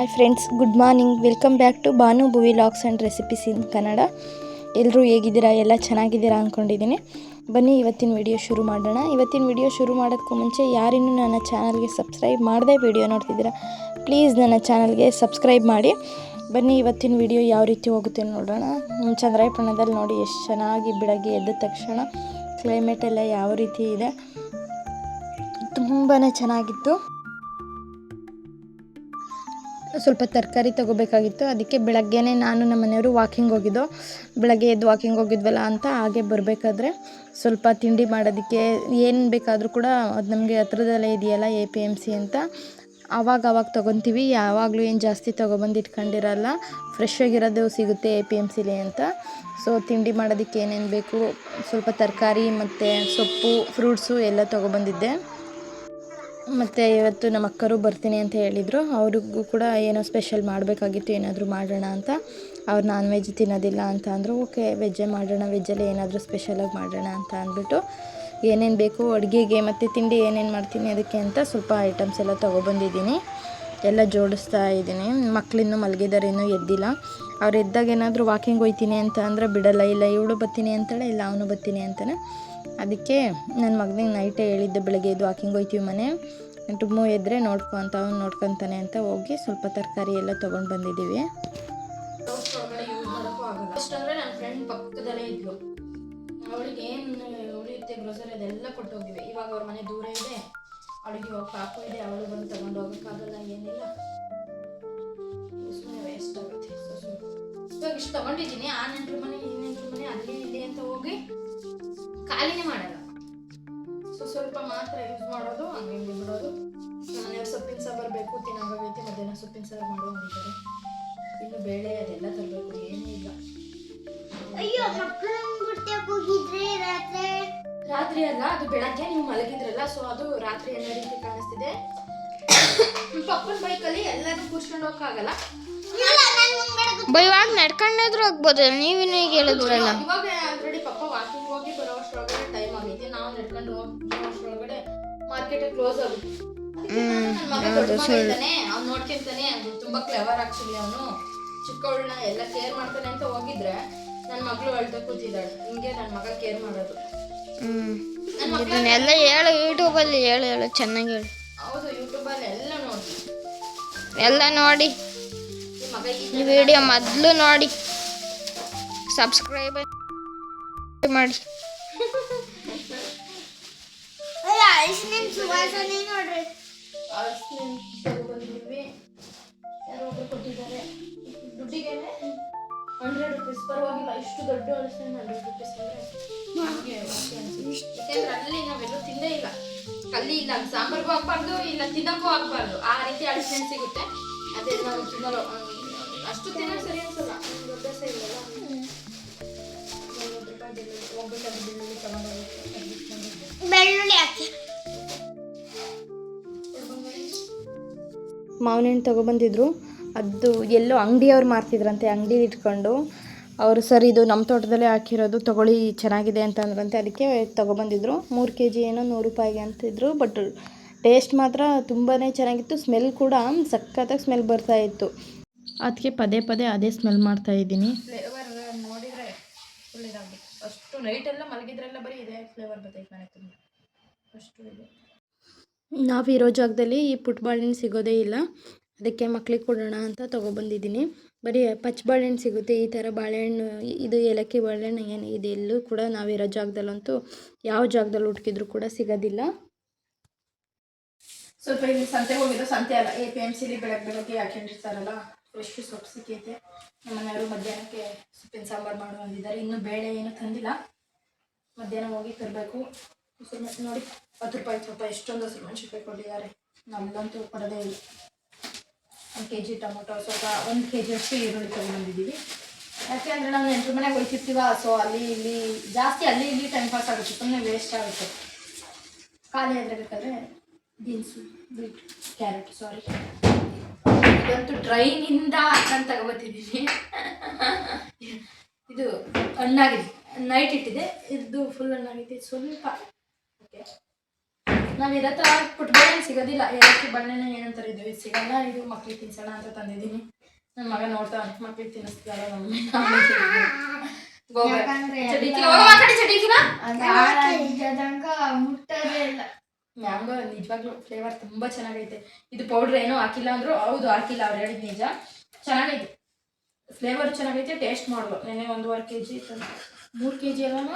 Hi friends, good morning. Welcome back to Banu Bhuvi logs and recipes in Kannada. ಎಲ್ಲರೂ ಹೇಗಿದ್ದೀರಾ? ಎಲ್ಲ ಚೆನ್ನಾಗಿದ್ದೀರಾ ಅಂದ್ಕೊಂಡಿದ್ದೀನಿ. ಬನ್ನಿ ಇವತ್ತಿನ ವಿಡಿಯೋ ಶುರು ಮಾಡೋಣ. ಇವತ್ತಿನ ವಿಡಿಯೋ ಶುರು ಮಾಡೋದಕ್ಕೂ ಮುಂಚೆ ಯಾರಿನ್ನೂ ನನ್ನ ಚಾನಲ್ಗೆ ಸಬ್ಸ್ಕ್ರೈಬ್ ಮಾಡದೆ ವಿಡಿಯೋ ನೋಡ್ತಿದ್ದೀರಾ, ಪ್ಲೀಸ್ ನನ್ನ ಚಾನಲ್ಗೆ ಸಬ್ಸ್ಕ್ರೈಬ್ ಮಾಡಿ. ಬನ್ನಿ ಇವತ್ತಿನ ವಿಡಿಯೋ ಯಾವ ರೀತಿ ಹೋಗುತ್ತೆ ನೋಡೋಣ. ಚಂದ್ರಾಯಪಟ್ಟಣದಲ್ಲಿ ನೋಡಿ ಎಷ್ಟು ಚೆನ್ನಾಗಿ ಬೆಳಗ್ಗೆ ಎದ್ದ ತಕ್ಷಣ ಕ್ಲೈಮೇಟ್ ಎಲ್ಲ ಯಾವ ರೀತಿ ಇದೆ, ತುಂಬಾ ಚೆನ್ನಾಗಿತ್ತು. ಸ್ವಲ್ಪ ತರಕಾರಿ ತೊಗೋಬೇಕಾಗಿತ್ತು, ಅದಕ್ಕೆ ಬೆಳಗ್ಗೆನೇ ನಾನು ನಮ್ಮ ಮನೆಯವರು ವಾಕಿಂಗ್ ಹೋಗಿದ್ದೋ. ಬೆಳಗ್ಗೆ ಎದ್ದು ವಾಕಿಂಗ್ ಹೋಗಿದ್ವಲ್ಲ ಅಂತ ಹಾಗೆ ಬರಬೇಕಾದ್ರೆ ಸ್ವಲ್ಪ ತಿಂಡಿ ಮಾಡೋದಕ್ಕೆ ಏನು ಬೇಕಾದರೂ ಕೂಡ ಅದು ನಮಗೆ ಹತ್ರದಲ್ಲೇ ಇದೆಯಲ್ಲ APMC ಅಂತ, ಆವಾಗ ತೊಗೊತೀವಿ. ಯಾವಾಗಲೂ ಏನು ಜಾಸ್ತಿ ತೊಗೊಬಂದು ಇಟ್ಕೊಂಡಿರಲ್ಲ, ಫ್ರೆಶ್ ಆಗಿರೋದು ಸಿಗುತ್ತೆ APMCಲಿ ಅಂತ. ಸೊ ತಿಂಡಿ ಮಾಡೋದಕ್ಕೆ ಏನೇನು ಬೇಕು, ಸ್ವಲ್ಪ ತರಕಾರಿ ಮತ್ತು ಸೊಪ್ಪು, ಫ್ರೂಟ್ಸು ಎಲ್ಲ ತೊಗೊಬಂದಿದ್ದೆ. ಮತ್ತು ಇವತ್ತು ನಮ್ಮ ಅಕ್ಕರು ಬರ್ತೀನಿ ಅಂತ ಹೇಳಿದರು. ಅವ್ರಿಗೂ ಕೂಡ ಏನೋ ಸ್ಪೆಷಲ್ ಮಾಡಬೇಕಾಗಿತ್ತು, ಏನಾದರೂ ಮಾಡೋಣ ಅಂತ. ಅವ್ರು ನಾನ್ ವೆಜ್ ತಿನ್ನೋದಿಲ್ಲ ಅಂತ ಅಂದರು. ಓಕೆ, ವೆಜ್ಜೇ ಮಾಡೋಣ, ವೆಜ್ಜಲ್ಲಿ ಏನಾದರೂ ಸ್ಪೆಷಲಾಗಿ ಮಾಡೋಣ ಅಂತ ಅಂದ್ಬಿಟ್ಟು ಏನೇನು ಬೇಕು ಅಡುಗೆಗೆ ಮತ್ತು ತಿಂಡಿ ಏನೇನು ಮಾಡ್ತೀನಿ ಅದಕ್ಕೆ ಅಂತ ಸ್ವಲ್ಪ ಐಟಮ್ಸ್ ಎಲ್ಲ ತೊಗೊಬಂದಿದ್ದೀನಿ. ಎಲ್ಲ ಜೋಡಿಸ್ತಾ ಇದ್ದೀನಿ. ಮಕ್ಕಳಿನ್ನೂ ಮಲಗಿದ್ದಾರೆ, ಇನ್ನೂ ಎದ್ದಿಲ್ಲ. ಅವ್ರು ಎದ್ದಾಗ ಏನಾದರೂ ವಾಕಿಂಗ್ ಹೋಗ್ತೀನಿ ಅಂತ ಅಂದರೆ ಬಿಡಲ್ಲ. ಇಲ್ಲ ಇವಳು ಬರ್ತೀನಿ ಅಂತಾಳೆ, ಇಲ್ಲ ಅವನು ಬರ್ತೀನಿ ಅಂತಾನೆ. ಅದಕ್ಕೆ ನನ್ನ ಮಗನಿಗೆ ನೈಟೇ ಹೇಳಿದ್ದೆ, ಬೆಳಗ್ಗೆ ಎದ್ದು ವಾಕಿಂಗ್ ಹೋಗ್ತೀವಿ ಮನೆ, ಟುಮ್ಮು ಎದ್ದರೆ ನೋಡ್ಕೊ ಅಂತ, ಅವ್ನು ನೋಡ್ಕೊತಾನೆ ಅಂತ ಹೋಗಿ ಸ್ವಲ್ಪ ತರಕಾರಿ ಎಲ್ಲ ತೊಗೊಂಡು ಬಂದಿದ್ದೀವಿ. ಅಷ್ಟಂದರೆ ನನ್ನ ಫ್ರೆಂಡ್ ಪಕ್ಕದಲ್ಲೇ ಇದ್ಲು, ಅವಳಿಗೆ ಏನು ಉಳಿಯುತ್ತೆ ಗ್ರೋಸರಿ ಅದೆಲ್ಲ ಕೊಟ್ಟೋಗಿವೆ. ಇವಾಗ ಅವ್ರ ಮನೆ ದೂರ ಇದೆ, ಅವಳಿಗೆ ಇವಾಗ ಪಾಪು ಇದೆ, ಅವಳು ಬಂದು ತೊಗೊಂಡು ಹೋಗೋಕ್ಕಾಗಲ್ಲ, ಏನಿಲ್ಲ, ಸುಮ್ಮನೆ ವೇಸ್ಟ್ ಆಗುತ್ತೆ. ಇವಾಗ ಇಷ್ಟು ತೊಗೊಂಡಿದ್ದೀನಿ. ಆ ನೆಂಟ್ರ ಮನೆ ಈ ನೆಂಟ್ರ ಮನೆ ಅಲ್ಲಿ ಇಲ್ಲಿ ಅಂತ ಹೋಗಿ ಖಾಲಿನೇ ಮಾಡಲ್ಲ. ಸ್ವಲ್ಪ ಮಾತ್ರ ಯೂಸ್ ಮಾಡೋದು, ಹಂಗೆ ಬಿಡೋದು. ಮನೆಯವ್ರು ಸೊಪ್ಪಿನ ಸಾಂಬಾರು ಬೇಕು ತಿನ್ನೋಗೈತೆ, ಮಧ್ಯಾಹ್ನ ಸೊಪ್ಪಿನ ಸಾರು ಮಾಡೋ ಅಂದಿದ್ದಾರೆ. ಇನ್ನು ಬೇಳೆ ಅದೆಲ್ಲ ತರಬೇಕು, ಏನೂ ಇಲ್ಲ. ಅಯ್ಯೋ, ಹೋಗಿದ್ರೆ ರಾತ್ರಿ ಅಲ್ಲ, ಅದು ಬೆಳಗ್ಗೆ ನೀವು ಮಲಗಿದ್ರಲ್ಲ, ಸೊ ಅದು ರಾತ್ರಿ ಅನ್ನೋ ರೀತಿ ಕಾಣಿಸ್ತಿದೆ. ಪಪ್ಪನ ಬೈಕಲ್ಲಿ ಎಲ್ಲರೂ ಕೂರ್ಸ್ಕೊಂಡು ಹೋಗಕ್ಕಾಗಲ್ಲ, ಇವಾಗ ನಡ್ಕೊಂಡಾದ್ರೂ ಹೋಗ್ಬೋದು. ನೀವೇನು ಈಗ ಹೇಳಿದ್ರಲ್ಲ, ಇವಾಗ ಆಲ್ರೆಡಿ ಪಪ್ಪ ವಾಕಿಂಗ್ ಹೋಗಿ ಬರೋ ಅಷ್ಟರೊಳಗಡೆ ಟೈಮ್ ಆಗೈತೆ. ನಾವು ನಡ್ಕೊಂಡು ಹೋಗಿ ಅಷ್ಟರೊಳಗಡೆ ಮಾರ್ಕೆಟ್ ಕ್ಲೋಸ್ ಆಗುತ್ತೆ. ನನ್ನ ಮಗ ದೊಡ್ಡ ಮಗ ಇದ್ದಾನೆ, ಅವ್ನು ನೋಡ್ಕೊಂತಾನೆ, ತುಂಬಾ ಕ್ಲೆವರ್ ಆಕ್ಚುಲಿ. ಅವನು ಚಿಕ್ಕವಳನ್ನ ಎಲ್ಲ ಕೇರ್ ಮಾಡ್ತಾನೆ ಅಂತ ಹೋಗಿದ್ರೆ ನನ್ನ ಮಗಳು ಅಳ್ತಾ ಕೂತಿದ್ದಾಳೆ. ಹಿಂಗೆ ನನ್ನ ಮಗ ಕೇರ್ ಮಾಡೋದು. ಇದನ್ನೆಲ್ಲ ಹೇಳು, ಯೂಟ್ಯೂಬಲ್ಲಿ ಹೇಳು ಚೆನ್ನಾಗಿ ಹೇಳು. ಹೌದು, ಯೂಟ್ಯೂಬಲ್ಲಿ ಎಲ್ಲ ನೋಡಿ ಈ ವಿಡಿಯೋ ಮೊದಲು ನೋಡಿ ಸಬ್ಸ್ಕ್ರೈಬ್ ಮಾಡಿ. ಕೊಟ್ಟಿದ್ದಾರೆ ದುಡ್ಡಿಗೆ 100 ರೂಪೀಸ್, ಪರವಾಗಿಲ್ಲ. ಇಷ್ಟು ದೊಡ್ಡ ಅಳಸನೆ 100 ರೂಪೀಸ್ ಅಂದರೆ ಯಾಕೆಂದ್ರೆ ಅಲ್ಲಿ ನಾವೆಲ್ಲೂ ತಿಂದೇ ಇಲ್ಲ. ಅಲ್ಲಿ ಇಲ್ಲ ಸಾಂಬಾರ್ಗೂ ಹಾಕ್ಬಾರ್ದು, ಇಲ್ಲ ತಿನ್ನೋಕ್ಕೂ ಹಾಕ್ಬಾರ್ದು, ಆ ರೀತಿ ಅಳಸನೆ ಸಿಗುತ್ತೆ. ಅದೇ ನಾವು ತಿನ್ನಲು ಅಷ್ಟು ತಿನ್ನೋದು ಸರಿ ಅನ್ಸಲ್ಲ, ದೊಡ್ಡ ಸೈ ಇಲ್ಲಲ್ಲ. 50 ರೂಪಾಯಿ ಹೋಗ್ಬೇಕಾದ್ರೆ ಬೆಳ್ಳುಳ್ಳಿ ತಗೊಂಡೋಗಿ, ಬೆಳ್ಳುಳ್ಳಿ ಹಾಕಿ ಮಾವಿನ ಹಣ್ಣು ತೊಗೊಬಂದಿದ್ರು. ಅದು ಎಲ್ಲೋ ಅಂಗಡಿಯವ್ರು ಮಾರ್ತಿದ್ರಂತೆ, ಅಂಗಡಿ ಇಟ್ಕೊಂಡು ಅವರು ಸರ್ ಇದು ನಮ್ಮ ತೋಟದಲ್ಲೇ ಹಾಕಿರೋದು ತೊಗೊಳ್ಳಿ ಚೆನ್ನಾಗಿದೆ ಅಂತ ಅಂದ್ರಂತೆ. ಅದಕ್ಕೆ ತೊಗೊಬಂದಿದ್ರು. 3 kg ಏನೋ 100 ರೂಪಾಯಿಗೆ ಅಂತಿದ್ರು. ಬಟ್ ಟೇಸ್ಟ್ ಮಾತ್ರ ತುಂಬಾ ಚೆನ್ನಾಗಿತ್ತು. ಸ್ಮೆಲ್ ಕೂಡ ಸಖತ್ತಾಗಿ ಸ್ಮೆಲ್ ಬರ್ತಾಯಿತ್ತು. ಅದಕ್ಕೆ ಪದೇ ಅದೇ ಸ್ಮೆಲ್ ಮಾಡ್ತಾಯಿದ್ದೀನಿ. ಫ್ಲೇವರ್ ನೋಡಿದರೆ ಫುಲ್ ಇದಾಗಬೇಕು. ಅಷ್ಟು ನೈಟೆಲ್ಲ ಮಲಗಿದ್ರೆಲ್ಲ ಬರೀ ಇದೇ ಫ್ಲೇವರ್ ಬರ್ತೈತೆ ಮನೆ ತುಂಬ, ಅಷ್ಟು ಇದೆ. ನಾವಿರೋ ಜಾಗದಲ್ಲಿ ಈ ಪುಟ್ಟ ಬಾಳೆಹಣ್ಣು ಸಿಗೋದೇ ಇಲ್ಲ, ಅದಕ್ಕೆ ಮಕ್ಳಿಗೆ ಕೊಡೋಣ ಅಂತ ತೊಗೊಬಂದಿದ್ದೀನಿ. ಬರೀ ಪಚ್ಚ ಬಾಳೆಹಣ್ಣು ಸಿಗುತ್ತೆ. ಈ ಥರ ಬಾಳೆಹಣ್ಣು, ಇದು ಏಲಕ್ಕಿ ಬಾಳೆಹಣ್ಣು ಏನು ಇದು ಎಲ್ಲೂ ಕೂಡ ನಾವಿರೋ ಜಾಗದಲ್ಲಂತೂ ಯಾವ ಜಾಗದಲ್ಲಿ ಹುಡುಕಿದ್ರು ಕೂಡ ಸಿಗೋದಿಲ್ಲ. ಸ್ವಲ್ಪ ಇಲ್ಲಿ ಸಂತೆ ಹೋಗಿದ್ದು, ಸಂತೆ ಅಲ್ಲ APMCಲಿ ಬೆಳಗ್ಗೆ ಹಾಕೊಂಡಿರ್ತಾರಲ್ಲ, ಫ್ರೆಶ್ ಸೊಪ್ಪು ಸಿಕ್ಕೈತೆ. ನಮ್ಮ ಮನೆಯವರು ಮಧ್ಯಾಹ್ನಕ್ಕೆ ಸೊಪ್ಪಿನ ಸಾಂಬಾರು ಮಾಡು ಅಂದಿದ್ದಾರೆ. ಇನ್ನೂ ಬೇಳೆ ಏನೂ ತಂದಿಲ್ಲ, ಮಧ್ಯಾಹ್ನ ಹೋಗಿ ತರಬೇಕು. ನೋಡಿ 10 ರೂಪಾಯಿ ಸ್ವಲ್ಪ ಎಷ್ಟೊಂದು ಹಸಿರು ಮೆಣಸಿನ್ಕಾಯಿ ಕೊಟ್ಟಿದ್ದಾರೆ. ನಮ್ಮದಂತೂ ಕೊಡೋದೇ ಇಲ್ಲ. 1 kg ಟೊಮೊಟೊ, ಸ್ವಲ್ಪ 1 kg ಅಷ್ಟು ಈರುಳ್ಳಿ ತೊಗೊಂಡ್ಬಂದಿದ್ದೀವಿ. ಯಾಕೆಂದರೆ ನಾವು ನೆಂಟ್ರ ಮನೆಗೆ ಹೋಗ್ತಿರ್ತೀವ, ಸೊ ಅಲ್ಲಿ ಇಲ್ಲಿ ಜಾಸ್ತಿ ಅಲ್ಲಿ ಇಲ್ಲಿ ಟೈಮ್ ಪಾಸ್ ಆಗುತ್ತೆ, ಸುಮ್ಮನೆ ವೇಸ್ಟ್ ಆಗುತ್ತೆ. ಖಾಲಿ ಆದರೆ ಬೇಕಾದರೆ ಬೀನ್ಸು, ಬೀಟ್, ಕ್ಯಾರೆಟ್, ಸಾರಿ ಇದಂತೂ ಟ್ರೈನಿಂದ ನಾನು ತಗೊಬತ್ತಿದ್ದೀನಿ. ಇದು ಹಣ್ಣಾಗಿದೆ, ನೈಟ್ ಇಟ್ಟಿದೆ, ಇದು ಫುಲ್ ಹಣ್ಣಾಗಿದೆ. ಸ್ವಲ್ಪ ಓಕೆ ನಾವು ಇರೋ ಥರ ಪುಟ್ಬೇಳೆ ಸಿಗೋದಿಲ್ಲ, ಏಲಕ್ಕಿ ಬಣ್ಣನ ಏನಂತಾರೆ ಇದು ಸಿಗಲ್ಲ. ಇದು ಮಕ್ಳಿಗೆ ತಿನ್ಸೋಣ ಅಂತ ತಂದಿದ್ದೀನಿ. ನನ್ನ ಮಗ ನೋಡ್ತಾನೆ, ಮಕ್ಳಿಗೆ ತಿನ್ನಿಸ್ತಾರ ಮ್ಯಾಂಗೋ ನಿಜವಾಗ್ಲೂ ಫ್ಲೇವರ್ ತುಂಬ ಚೆನ್ನಾಗೈತೆ. ಇದು ಪೌಡ್ರ್ ಏನೋ ಹಾಕಿಲ್ಲ ಅಂದ್ರು ಹೌದು ಹಾಕಿಲ್ಲ, ಅವ್ರು ಹೇಳಿದ ನಿಜ. ಚೆನ್ನಾಗೈತೆ, ಫ್ಲೇವರ್ ಚೆನ್ನಾಗೈತೆ. ಟೇಸ್ಟ್ ಮಾಡುವ ನೆನೆ 1.5 kg 3 kg ಅಲ್ಲ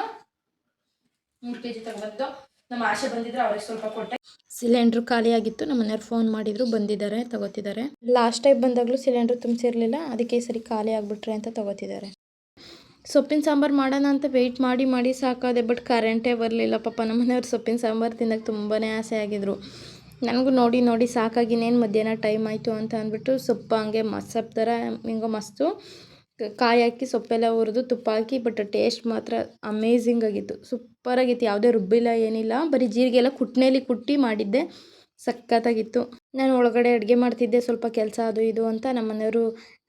3 kg ತಗೊಂಡು ನಮ್ಮ ಆಶೆ ಬಂದಿದ್ರೆ ಅವ್ರಿಗೆ ಸ್ವಲ್ಪ ಕೊಟ್ಟೆ. ಸಿಲಿಂಡ್ರು ಖಾಲಿಯಾಗಿತ್ತು, ನಮ್ಮ ಮನೆಯವ್ರು ಫೋನ್ ಮಾಡಿದ್ರು, ಬಂದಿದ್ದಾರೆ ತಗೋತಿದ್ದಾರೆ. ಲಾಸ್ಟ್ ಟೈಮ್ ಬಂದಾಗಲೂ ಸಿಲಿಂಡ್ರು ತುಂಬಿಸಿರಲಿಲ್ಲ, ಅದಕ್ಕೆ ಈ ಸರಿ ಖಾಲಿ ಆಗಿಬಿಟ್ರೆ ಅಂತ ತಗೋತಿದ್ದಾರೆ. ಸೊಪ್ಪಿನ ಸಾಂಬಾರು ಮಾಡೋಣ ಅಂತ ವೆಯ್ಟ್ ಮಾಡಿ ಮಾಡಿ ಸಾಕಾದೆ, ಬಟ್ ಕರೆಂಟೇ ಬರಲಿಲ್ಲ. ಪಾಪ ನಮ್ಮ ಮನೆಯವ್ರು ಸೊಪ್ಪಿನ ಸಾಂಬಾರು ತಿನ್ನೋಕ್ಕೆ ತುಂಬಾ ಆಸೆ ಆಗಿದ್ರು. ನನಗೂ ನೋಡಿ ನೋಡಿ ಸಾಕಾಗಿನೇನು ಮಧ್ಯಾಹ್ನ ಟೈಮ್ ಆಯಿತು ಅಂತ ಅಂದ್ಬಿಟ್ಟು ಸೊಪ್ಪು ಹಂಗೆ ಸೊಪ್ಪು ಥರ ಹಿಂಗೋ ಮಸ್ತು ಕಾಯಿ ಹಾಕಿ ಸೊಪ್ಪೆಲ್ಲ ಹುರಿದು ತುಪ್ಪ ಹಾಕಿ, ಬಟ್ ಟೇಸ್ಟ್ ಮಾತ್ರ ಅಮೇಝಿಂಗ್ ಆಗಿತ್ತು, ಸೂಪರಾಗಿತ್ತು. ಯಾವುದೇ ರುಬ್ಬಿಲ್ಲ ಏನಿಲ್ಲ, ಬರೀ ಜೀರಿಗೆ ಎಲ್ಲ ಕುಟ್ನೇಲಿ ಕುಟ್ಟಿ ಮಾಡಿದ್ದೆ, ಸಖತ್ತಾಗಿತ್ತು. ನಾನು ಒಳಗಡೆ ಅಡುಗೆ ಮಾಡ್ತಿದ್ದೆ, ಸ್ವಲ್ಪ ಕೆಲಸ ಅದು ಇದು ಅಂತ ನಮ್ಮ ಮನೆಯವರು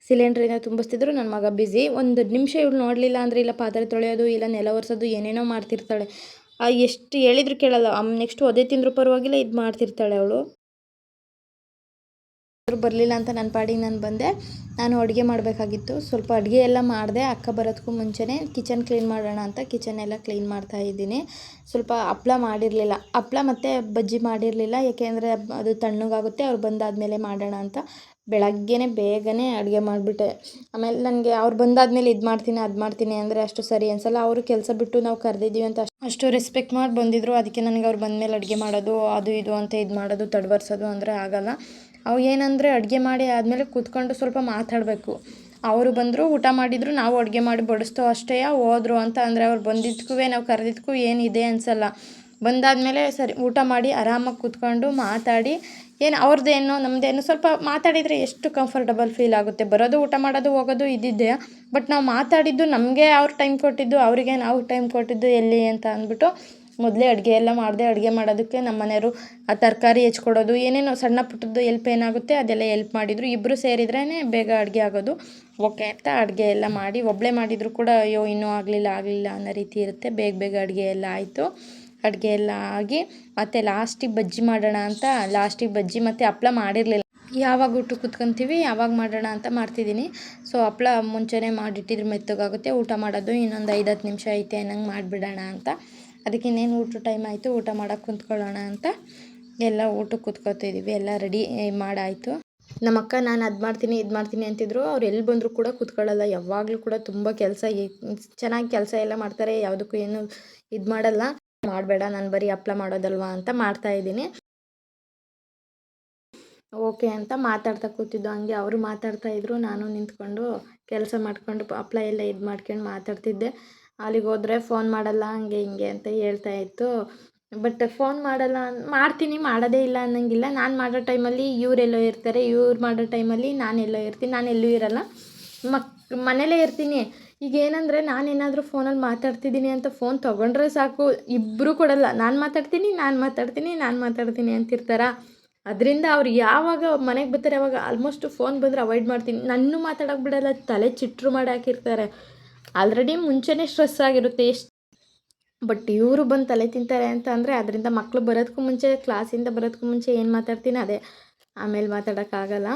ಸಿಲಿಂಡ್ರಿನ ತುಂಬಿಸ್ತಿದ್ರು. ನನ್ನ ಮಗ ಬ್ಯುಸಿ. 1 ನಿಮಿಷ ಇವಳು ನೋಡಲಿಲ್ಲ ಅಂದರೆ ಇಲ್ಲ ಪಾತ್ರೆ ತೊಳೆಯೋದು ಇಲ್ಲ ನೆಲ ಒರೆಸೋದು ಏನೇನೋ ಮಾಡ್ತಿರ್ತಾಳೆ. ಎಷ್ಟು ಹೇಳಿದ್ರು ಕೇಳಲ್ಲ. ನೆಕ್ಸ್ಟ್ ಒದೆ ತಿಂದರೂ ಪರವಾಗಿಲ್ಲ, ಇದು ಮಾಡ್ತಿರ್ತಾಳೆ ಅವಳು. ಬರಲಿಲ್ಲ ಅಂತ ನನ್ನ ಪಾಡಿಗೆ ನಾನು ಬಂದೆ. ನಾನು ಅಡುಗೆ ಮಾಡಬೇಕಾಗಿತ್ತು, ಸ್ವಲ್ಪ ಅಡುಗೆ ಎಲ್ಲ ಮಾಡಿದೆ. ಅಕ್ಕ ಬರೋದಕ್ಕೂ ಮುಂಚೆನೇ ಕಿಚನ್ ಕ್ಲೀನ್ ಮಾಡೋಣ ಅಂತ ಕಿಚನ್ ಎಲ್ಲ ಕ್ಲೀನ್ ಮಾಡ್ತಾ ಇದ್ದೀನಿ. ಸ್ವಲ್ಪ ಹಪ್ಳ ಮಾಡಿರಲಿಲ್ಲ, ಹಪ್ಳ ಮತ್ತು ಬಜ್ಜಿ ಮಾಡಿರಲಿಲ್ಲ, ಯಾಕೆಂದರೆ ಅದು ತಣ್ಣಗಾಗುತ್ತೆ. ಅವ್ರು ಬಂದಾದಮೇಲೆ ಮಾಡೋಣ ಅಂತ ಬೆಳಗ್ಗೆನೇ ಬೇಗನೆ ಅಡುಗೆ ಮಾಡಿಬಿಟ್ಟೆ. ಆಮೇಲೆ ನನಗೆ ಅವ್ರು ಬಂದಾದಮೇಲೆ ಇದು ಮಾಡ್ತೀನಿ ಅದು ಮಾಡ್ತೀನಿ ಅಂದರೆ ಅಷ್ಟು ಸರಿ ಅನಿಸಲ್ಲ. ಅವರು ಕೆಲಸ ಬಿಟ್ಟು ನಾವು ಕರೆದಿದ್ದೀವಿ ಅಂತ ಅಷ್ಟು ರೆಸ್ಪೆಕ್ಟ್ ಮಾಡಿ ಬಂದಿದ್ದರು. ಅದಕ್ಕೆ ನನಗೆ ಅವ್ರು ಬಂದಮೇಲೆ ಅಡುಗೆ ಮಾಡೋದು ಅದು ಇದು ಅಂತ ಇದು ಮಾಡೋದು ತಡವರ್ಸೋದು ಅಂದರೆ ಆಗಲ್ಲ. ಅವು ಏನಂದರೆ ಅಡುಗೆ ಮಾಡಿ ಆದಮೇಲೆ ಕೂತ್ಕೊಂಡು ಸ್ವಲ್ಪ ಮಾತಾಡಬೇಕು. ಅವರು ಬಂದರು, ಊಟ ಮಾಡಿದರು, ನಾವು ಅಡುಗೆ ಮಾಡಿ ಬಡಿಸ್ತೋ ಅಷ್ಟೇ ಹೋದ್ರು ಅಂತ ಅಂದರೆ ಅವ್ರು ಬಂದಿದ್ದಕ್ಕೂ ನಾವು ಕರೆದಿದ್ದಕ್ಕೂ ಏನಿದೆ ಅನಿಸಲ್ಲ. ಬಂದಾದಮೇಲೆ ಸರಿ ಊಟ ಮಾಡಿ ಆರಾಮಾಗಿ ಕೂತ್ಕೊಂಡು ಮಾತಾಡಿ ಏನು ಅವ್ರದ್ದೇನೋ ನಮ್ಮದೇನೋ ಸ್ವಲ್ಪ ಮಾತಾಡಿದರೆ ಎಷ್ಟು ಕಂಫರ್ಟಬಲ್ ಫೀಲ್ ಆಗುತ್ತೆ. ಬರೋದು ಊಟ ಮಾಡೋದು ಹೋಗೋದು ಇದ್ದಿದ್ದೆ, ಬಟ್ ನಾವು ಮಾತಾಡಿದ್ದು ನಮಗೆ ಅವ್ರು ಟೈಮ್ ಕೊಟ್ಟಿದ್ದು, ಅವರಿಗೆ ನಾವು ಟೈಮ್ ಕೊಟ್ಟಿದ್ದು ಎಲ್ಲಿ ಅಂತ ಅಂದ್ಬಿಟ್ಟು ಮೊದಲೇ ಅಡುಗೆ ಎಲ್ಲ ಮಾಡಿದೆ. ಅಡುಗೆ ಮಾಡೋದಕ್ಕೆ ನಮ್ಮ ಮನೆಯವರು ಆ ತರಕಾರಿ ಹೆಚ್ಕೊಡೋದು ಏನೇನೋ ಸಣ್ಣ ಪುಟ್ಟದ್ದು ಎಲ್ಪ್ ಏನಾಗುತ್ತೆ ಅದೆಲ್ಲ ಎಲ್ಪ್ ಮಾಡಿದರು. ಇಬ್ಬರು ಸೇರಿದ್ರೇ ಬೇಗ ಅಡುಗೆ ಆಗೋದು. ಓಕೆ ಅಂತ ಅಡುಗೆ ಎಲ್ಲ ಮಾಡಿ ಒಬ್ಬಳೇ ಮಾಡಿದರೂ ಕೂಡ ಅಯ್ಯೋ ಇನ್ನೂ ಆಗಲಿಲ್ಲ ಅನ್ನೋ ರೀತಿ ಇರುತ್ತೆ. ಬೇಗ ಅಡುಗೆ ಎಲ್ಲ ಆಯಿತು. ಅಡುಗೆ ಎಲ್ಲ ಆಗಿ ಮತ್ತು ಲಾಸ್ಟಿಗೆ ಬಜ್ಜಿ ಮಾಡೋಣ ಅಂತ ಲಾಸ್ಟಿಗೆ ಬಜ್ಜಿ ಮತ್ತು ಹಪ್ಳ ಮಾಡಿರಲಿಲ್ಲ. ಯಾವಾಗ ಊಟಕ್ಕೆ ಕೂತ್ಕೊತೀವಿ ಯಾವಾಗ ಮಾಡೋಣ ಅಂತ ಮಾಡ್ತಿದ್ದೀನಿ. ಸೊ ಹಪ್ಳ ಮುಂಚೆನೇ ಮಾಡಿಟ್ಟಿದ್ರೆ ಮೆತ್ತಗಾಗುತ್ತೆ. ಊಟ ಮಾಡೋದು ಇನ್ನೊಂದು 5-10 ನಿಮಿಷ ಐತೆ ಅನ್ನಂಗೆ ಮಾಡಿಬಿಡೋಣ ಅಂತ. ಅದಕ್ಕೆ ಇನ್ನೇನು ಊಟ ಟೈಮ್ ಆಯಿತು, ಊಟ ಮಾಡೋಕ್ಕೆ ಕುಂತ್ಕೊಳ್ಳೋಣ ಅಂತ ಎಲ್ಲ ಊಟಕ್ಕೆ ಕೂತ್ಕೊತಿದ್ದೀವಿ. ಎಲ್ಲ ರೆಡಿ ಮಾಡಾಯಿತು. ನಮ್ಮ ಅಕ್ಕ ನಾನು ಅದು ಮಾಡ್ತೀನಿ ಇದು ಮಾಡ್ತೀನಿ ಅಂತಿದ್ರು. ಅವ್ರು ಎಲ್ಲಿ ಬಂದರೂ ಕೂಡ ಕೂತ್ಕೊಳ್ಳಲ್ಲ. ಯಾವಾಗಲೂ ಕೂಡ ತುಂಬ ಕೆಲಸ ಚೆನ್ನಾಗಿ ಕೆಲಸ ಎಲ್ಲ ಮಾಡ್ತಾರೆ. ಯಾವುದಕ್ಕೂ ಏನು ಇದು ಮಾಡಲ್ಲ. ಮಾಡಬೇಡ ನಾನು ಬರೀ ಹಪ್ಳ ಮಾಡೋದಲ್ವಾ ಅಂತ ಮಾಡ್ತಾಯಿದ್ದೀನಿ. ಓಕೆ ಅಂತ ಮಾತಾಡ್ತಾ ಕೂತಿದ್ದು. ಹಂಗೆ ಅವರು ಮಾತಾಡ್ತಾಯಿದ್ರು, ನಾನು ನಿಂತ್ಕೊಂಡು ಕೆಲಸ ಮಾಡ್ಕೊಂಡು ಹಪ್ಳ ಎಲ್ಲ ಇದು ಮಾಡ್ಕೊಂಡು ಮಾತಾಡ್ತಿದ್ದೆ. ಅಲ್ಲಿಗೆ ಹೋದರೆ ಫೋನ್ ಮಾಡಲ್ಲ ಹಂಗೆ ಹಿಂಗೆ ಅಂತ ಹೇಳ್ತಾಯಿತ್ತು. ಬಟ್ ಫೋನ್ ಮಾಡಲ್ಲ ಮಾಡ್ತೀನಿ, ಮಾಡೋದೇ ಇಲ್ಲ ಅನ್ನೋಂಗಿಲ್ಲ. ನಾನು ಮಾಡೋ ಟೈಮಲ್ಲಿ ಇವರೆಲ್ಲೋ ಇರ್ತಾರೆ, ಇವ್ರು ಮಾಡೋ ಟೈಮಲ್ಲಿ ನಾನೆಲ್ಲೋ ಇರ್ತೀನಿ. ನಾನು ಎಲ್ಲೂ ಇರಲ್ಲ, ಮನೇಲೇ ಇರ್ತೀನಿ. ಈಗ ಏನಂದರೆ ನಾನೇನಾದರೂ ಫೋನಲ್ಲಿ ಮಾತಾಡ್ತಿದ್ದೀನಿ ಅಂತ ಫೋನ್ ತೊಗೊಂಡ್ರೆ ಸಾಕು, ಇಬ್ಬರೂ ಕೊಡಲ್ಲ. ನಾನು ಮಾತಾಡ್ತೀನಿ ಅಂತಿರ್ತಾರೆ. ಅದರಿಂದ ಅವ್ರು ಯಾವಾಗ ಮನೆಗೆ ಬರ್ತಾರೆ ಅವಾಗ ಆಲ್ಮೋಸ್ಟ್ ಫೋನ್ ಬಂದರೆ ಅವಾಯ್ಡ್ ಮಾಡ್ತೀನಿ. ನನ್ನೂ ಮಾತಾಡೋಕೆ ಬಿಡಲ್ಲ, ತಲೆ ಚಿಟ್ರು ಮಾಡಿ ಹಾಕಿರ್ತಾರೆ. ಆಲ್ರೆಡಿ ಮುಂಚೆನೇ ಸ್ಟ್ರೆಸ್ ಆಗಿರುತ್ತೆ ಬಟ್ ಇವರು ಬಂದು ತಲೆ ತಿಂತಾರೆ ಅಂತ ಅಂದರೆ ಅದರಿಂದ ಮಕ್ಕಳು ಬರೋದಕ್ಕೂ ಮುಂಚೆ ಕ್ಲಾಸಿಂದ ಬರೋದಕ್ಕೂ ಮುಂಚೆ ಏನು ಮಾತಾಡ್ತೀನಿ ಅದೇ, ಆಮೇಲೆ ಮಾತಾಡೋಕ್ಕಾಗಲ್ಲ.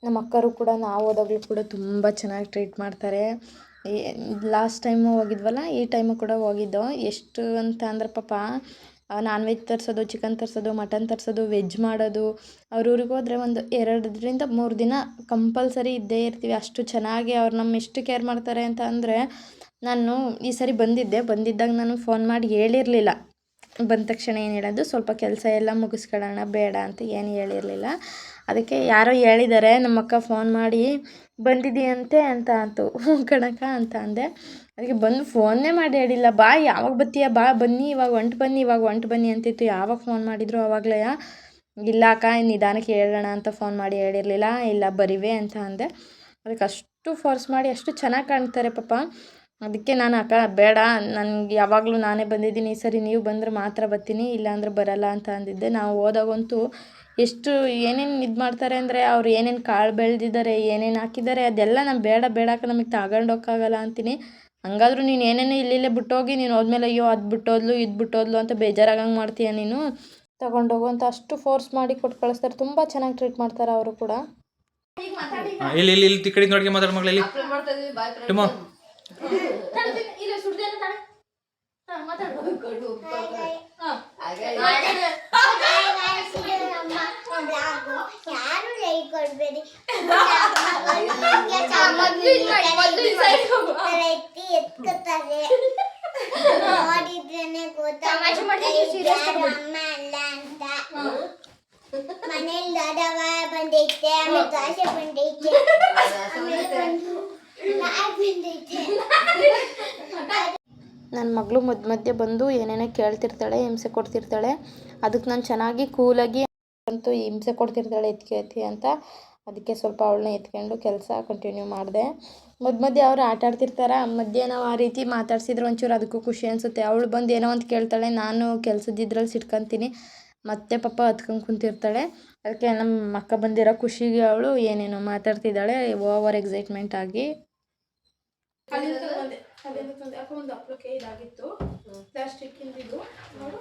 ನಮ್ಮ ಅಕ್ಕರು ಕೂಡ ನಾವು ಹೋದಾಗಲೂ ಕೂಡ ತುಂಬ ಚೆನ್ನಾಗಿ ಟ್ರೀಟ್ ಮಾಡ್ತಾರೆ. ಲಾಸ್ಟ್ ಟೈಮು ಹೋಗಿದ್ವಲ್ಲ, ಈ ಟೈಮು ಕೂಡ ಹೋಗಿದ್ದೋ. ಎಷ್ಟು ಅಂತ ಅಂದ್ರೆ ಪಾಪ ನಾನ್ ವೆಜ್ ತರಿಸೋದು, ಚಿಕನ್ ತರಿಸೋದು, ಮಟನ್ ತರಿಸೋದು, ವೆಜ್ ಮಾಡೋದು. ಅವ್ರ ಊರಿಗೆ ಹೋದರೆ ಒಂದು 2-3 ದಿನ ಕಂಪಲ್ಸರಿ ಇದ್ದೇ ಇರ್ತೀವಿ. ಅಷ್ಟು ಚೆನ್ನಾಗಿ ಅವ್ರು ನಮ್ಮ ಎಷ್ಟು ಕೇರ್ ಮಾಡ್ತಾರೆ ಅಂತ ಅಂದರೆ, ನಾನು ಈ ಸರಿ ಬಂದಿದ್ದಾಗ ನಾನು ಫೋನ್ ಮಾಡಿ ಹೇಳಿರಲಿಲ್ಲ. ಬಂದ ತಕ್ಷಣ ಏನು ಹೇಳೋದು, ಸ್ವಲ್ಪ ಕೆಲಸ ಎಲ್ಲ ಮುಗಿಸ್ಕೊಳ್ಳೋಣ ಬೇಡ ಅಂತ ಏನು ಹೇಳಿರಲಿಲ್ಲ. ಅದಕ್ಕೆ ಯಾರೋ ಹೇಳಿದ್ದಾರೆ, ನಮ್ಮ ಅಕ್ಕ ಫೋನ್ ಮಾಡಿ ಬಂದಿದ್ದೀಯಂತೆ ಅಂತ ಅಂತು. ಕಣಕ್ಕ ಅಂತ ಅಂದೆ. ಅದಕ್ಕೆ ಬಂದು ಫೋನ್ನೇ ಮಾಡಿ ಹೇಳಿಲ್ಲ. ಬಾ ಯಾವಾಗ ಬರ್ತೀಯ, ಬಾ ಬನ್ನಿ ಇವಾಗ ಹೊಂಟು ಬನ್ನಿ ಅಂತಿತ್ತು. ಯಾವಾಗ ಫೋನ್ ಮಾಡಿದ್ರು ಆವಾಗಲೇ ಇಲ್ಲ ಅಕ್ಕ ನಿಧಾನಕ್ಕೆ ಹೇಳೋಣ ಅಂತ ಫೋನ್ ಮಾಡಿ ಹೇಳಿರಲಿಲ್ಲ, ಇಲ್ಲ ಬರಿವೆ ಅಂತ ಅಂದೆ. ಅದಕ್ಕೆ ಅಷ್ಟು ಫೋರ್ಸ್ ಮಾಡಿ ಅಷ್ಟು ಚೆನ್ನಾಗಿ ಕಾಣ್ತಾರೆ ಪಾಪ. ಅದಕ್ಕೆ ನಾನು ಅಕ್ಕ ಬೇಡ, ನನಗೆ ಯಾವಾಗಲೂ ನಾನೇ ಬಂದಿದ್ದೀನಿ, ಈ ಸರಿ ನೀವು ಬಂದರೆ ಮಾತ್ರ ಬರ್ತೀನಿ, ಇಲ್ಲಾಂದ್ರೆ ಬರಲ್ಲ ಅಂತ ಅಂದಿದ್ದೆ. ನಾವು ಹೋದಾಗಂತೂ ಎಷ್ಟು ಏನೇನು ಇದು ಮಾಡ್ತಾರೆ ಅಂದರೆ, ಅವ್ರು ಏನೇನು ಕಾಳು ಬೆಳೆದಿದ್ದಾರೆ, ಏನೇನು ಹಾಕಿದ್ದಾರೆ ಅದೆಲ್ಲ ನಾನು ಬೇಡಕ್ಕೆ ನಮಗೆ ತಗೊಂಡೋಕ್ಕಾಗಲ್ಲ ಅಂತೀನಿ. ಹಂಗಾದ್ರೂ ನೀನು ಏನೇನು ಇಲ್ಲಿಲ್ಲೇ ಬಿಟ್ಟೋಗಿ ನೀನು ಹೋದ್ಮೇಲೆ ಅಯ್ಯೋ ಅದು ಬಿಟ್ಟೋದ್ಲು ಇದು ಬಿಟ್ಟೋದ್ಲು ಅಂತ ಬೇಜಾರಾಗಂಗೆ ಮಾಡ್ತೀಯ ನೀನು. ತಗೊಂಡೋಗು ಅಂತ ಅಷ್ಟು ಫೋರ್ಸ್ ಮಾಡಿ ಕೊಟ್ಟು ಕಳಿಸ್ತಾರೆ. ತುಂಬ ಚೆನ್ನಾಗಿ ಟ್ರೀಟ್ ಮಾಡ್ತಾರೆ ಅವರು ಕೂಡ. ಇಲ್ಲಿ ಇಲ್ಲಿ ಇಲ್ಲಿ ಕಡೆ ನೋಡ್ಗೆ ಮಾತಾಡ ಮಗಳಲ್ಲಿ ಟುಮೋ ನೋಡಿದ್ರೇನೆ ಗೊತ್ತಾಗುತ್ತೆ ಅಮ್ಮ ಅಲ್ಲ ಅಂತ. ಮನೇಲಿ ದಡವ ಬಂದೈತೆ, ಆಮೇಲೆ ದೋಸೆ ಬಂದೈತೆ, ಆಮೇಲೆ ನಾಯಿ ಬಂದೈತೆ. ನನ್ನ ಮಗಳು ಮಧ್ಯೆ ಬಂದು ಏನೇನೋ ಕೇಳ್ತಿರ್ತಾಳೆ, ಹಿಂಸೆ ಕೊಡ್ತಿರ್ತಾಳೆ. ಅದಕ್ಕೆ ನಾನು ಚೆನ್ನಾಗಿ ಕೂಲಾಗಿ ಅಂತೂ ಹಿಂಸೆ ಕೊಡ್ತಿರ್ತಾಳೆ ಎತ್ತಿ ಅಂತ. ಅದಕ್ಕೆ ಸ್ವಲ್ಪ ಅವಳನ್ನ ಎತ್ಕೊಂಡು ಕೆಲಸ ಕಂಟಿನ್ಯೂ ಮಾಡಿದೆ. ಮಧ್ಯೆ ಅವ್ರು ಆಟ ಆಡ್ತಿರ್ತಾರೆ. ಮಧ್ಯೆ ನಾವು ಆ ರೀತಿ ಮಾತಾಡ್ಸಿದ್ರೆ ಒಂಚೂರು ಅದಕ್ಕೂ ಖುಷಿ ಅನಿಸುತ್ತೆ. ಅವಳು ಬಂದು ಏನೋ ಒಂದು ಕೇಳ್ತಾಳೆ, ನಾನು ಕೆಲಸದಿದ್ರಲ್ಲಿ ಸಿಟ್ಕೊತೀನಿ, ಮತ್ತೆ ಪಾಪ ಹತ್ಕೊಂಡು ಕುಂತಿರ್ತಾಳೆ. ಅದಕ್ಕೆ ನಮ್ಮ ಅಕ್ಕ ಬಂದಿರೋ ಖುಷಿಗೆ ಅವಳು ಏನೇನೋ ಮಾತಾಡ್ತಿದ್ದಾಳೆ ಓವರ್ ಎಕ್ಸೈಟ್ಮೆಂಟ್ ಆಗಿ. ಒಂದು ಹಪ್ಪಳಕ್ಕೆ ಇದಾಗಿತ್ತು, ಪ್ಲಾಸ್ಟಿಕ್ ಇಂದಿದ್ದು ನೋಡು.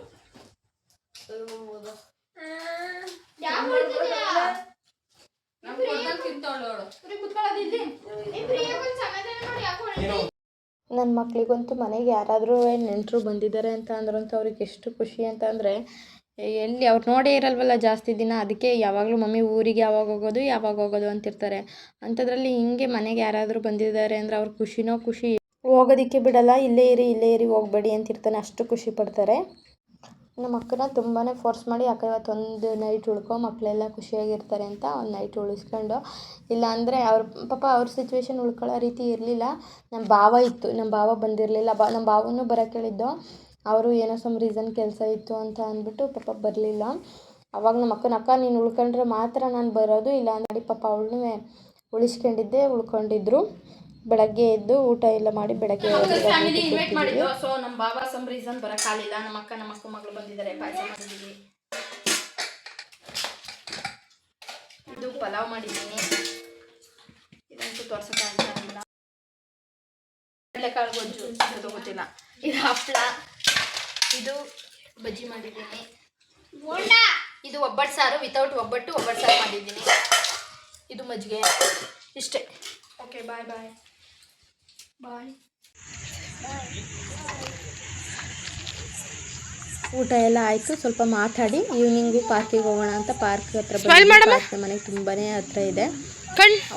ನನ್ನ ಮಕ್ಳಿಗಂತೂ ಮನೆಗೆ ಯಾರಾದರೂ ನೆಂಟರು ಬಂದಿದ್ದಾರೆ ಅಂತ ಅಂದ್ರಂತೂ ಅವ್ರಿಗೆ ಎಷ್ಟು ಖುಷಿ ಅಂತ ಅಂದರೆ, ಎಲ್ಲಿ ಅವ್ರು ನೋಡೇ ಇರಲ್ವಲ್ಲ ಜಾಸ್ತಿ ದಿನ. ಅದಕ್ಕೆ ಯಾವಾಗಲೂ ಮಮ್ಮಿ ಊರಿಗೆ ಯಾವಾಗ ಹೋಗೋದು ಅಂತಿರ್ತಾರೆ. ಅಂಥದ್ರಲ್ಲಿ ಹಿಂಗೆ ಮನೆಗೆ ಯಾರಾದರೂ ಬಂದಿದ್ದಾರೆ ಅಂದರೆ ಅವ್ರ ಖುಷಿನೋ ಖುಷಿ. ಹೋಗೋದಕ್ಕೆ ಬಿಡಲ್ಲ, ಇಲ್ಲೇ ಇರಿ ಹೋಗಬೇಡಿ ಅಂತಿರ್ತಾನೆ, ಅಷ್ಟು ಖುಷಿ ಪಡ್ತಾರೆ. ನಮ್ಮ ಅಕ್ಕನ ತುಂಬಾ ಫೋರ್ಸ್ ಮಾಡಿ, ಅಕ್ಕ ಇವತ್ತೊಂದು ನೈಟ್ ಉಳ್ಕೊ, ಮಕ್ಕಳೆಲ್ಲ ಖುಷಿಯಾಗಿರ್ತಾರೆ ಅಂತ ಒಂದು ನೈಟ್ ಉಳಿಸ್ಕೊಂಡು. ಇಲ್ಲ ಅಂದರೆ ಅವ್ರ ಸಿಚುವೇಶನ್ ಉಳ್ಕೊಳ್ಳೋ ರೀತಿ ಇರಲಿಲ್ಲ. ನಮ್ಮ ಭಾವ ಇತ್ತು, ನಮ್ಮ ಭಾವ ಬಂದಿರಲಿಲ್ಲ. ನಮ್ಮ ಭಾವನೂ ಬರೋಕ್ಕೆ ಹೇಳಿದ್ದು, ಅವರು ಏನೋ ಸಮ್ ರೀಸನ್ ಕೆಲಸ ಇತ್ತು ಅಂತ ಅಂದ್ಬಿಟ್ಟು ಪಾಪ ಬರಲಿಲ್ಲ. ಅವಾಗ ನಮ್ಮ ಅಕ್ಕ ನೀನು ಉಳ್ಕೊಂಡ್ರೆ ಮಾತ್ರ ನಾನು ಬರೋದು, ಇಲ್ಲ ಮಾಡಿ ಪಾಪ ಅವಳನ್ನೂ ಉಳ್ಕೊಂಡಿದ್ರು. ಬೆಳಗ್ಗೆ ಎದ್ದು ಊಟ ಎಲ್ಲ ಮಾಡಿ ಬೆಳಗ್ಗೆ ಇನ್ವೈಟ್ ಮಾಡಿದ್ದು. ಸೊ ನಮ್ಮ ಬಾಬಾ ಸಮ್ ರೀಸನ್ ಬರೋಕ್ಕಾಗಲಿಲ್ಲ. ನಮ್ಮ ಅಕ್ಕ ಮಗಳು ಬಂದಿದ್ದಾರೆ, ಪಾಯಸ ಮಾಡಿದ್ದೀವಿ. ಇದು ಪಲಾವ್ ಮಾಡಿದ್ದೀನಿ, ಇದಂತೂ ತೋರ್ಸೋಕ್ಕಾಗಿಲ್ಲ. ಕಡಲೆಕಾಳು ಗೊಜ್ಜು ಅದು ಗೊತ್ತಿಲ್ಲ. ಇದು ಹಪ್ಪಳ, ಇದು ಬಜ್ಜಿ ಮಾಡಿದ್ದೀನಿ. ಇದು ಒಬ್ಬಟ್ಟು ಸಾರು, ವಿತೌಟ್ ಒಬ್ಬಟ್ಟು ಸಾರು ಮಾಡಿದ್ದೀನಿ. ಇದು ಮಜ್ಜಿಗೆ. ಇಷ್ಟೇ. ಓಕೆ, ಬಾಯ್. ಊಟ ಎಲ್ಲ ಆಯಿತು. ಸ್ವಲ್ಪ ಮಾತಾಡಿ ಈವ್ನಿಂಗು ಪಾರ್ಕಿಗೆ ಹೋಗೋಣ ಅಂತ ಪಾರ್ಕ್ ಹತ್ರ ಪಾರ್ಕ್ ಮನೆಗೆ ತುಂಬಾ ಹತ್ರ ಇದೆ.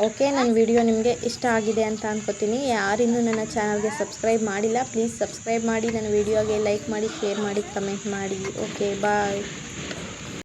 ಓಕೆ, ನನ್ನ ವಿಡಿಯೋ ನಿಮಗೆ ಇಷ್ಟ ಆಗಿದೆ ಅಂತ ಅನ್ಕೋತೀನಿ. ಯಾರಿನ್ನೂ ನನ್ನ ಚಾನಲ್ಗೆ ಸಬ್ಸ್ಕ್ರೈಬ್ ಮಾಡಿಲ್ಲ, ಪ್ಲೀಸ್ ಸಬ್ಸ್ಕ್ರೈಬ್ ಮಾಡಿ, ನನ್ನ ವಿಡಿಯೋಗೆ ಲೈಕ್ ಮಾಡಿ, ಶೇರ್ ಮಾಡಿ, ಕಮೆಂಟ್ ಮಾಡಿ. ಓಕೆ, ಬಾಯ್.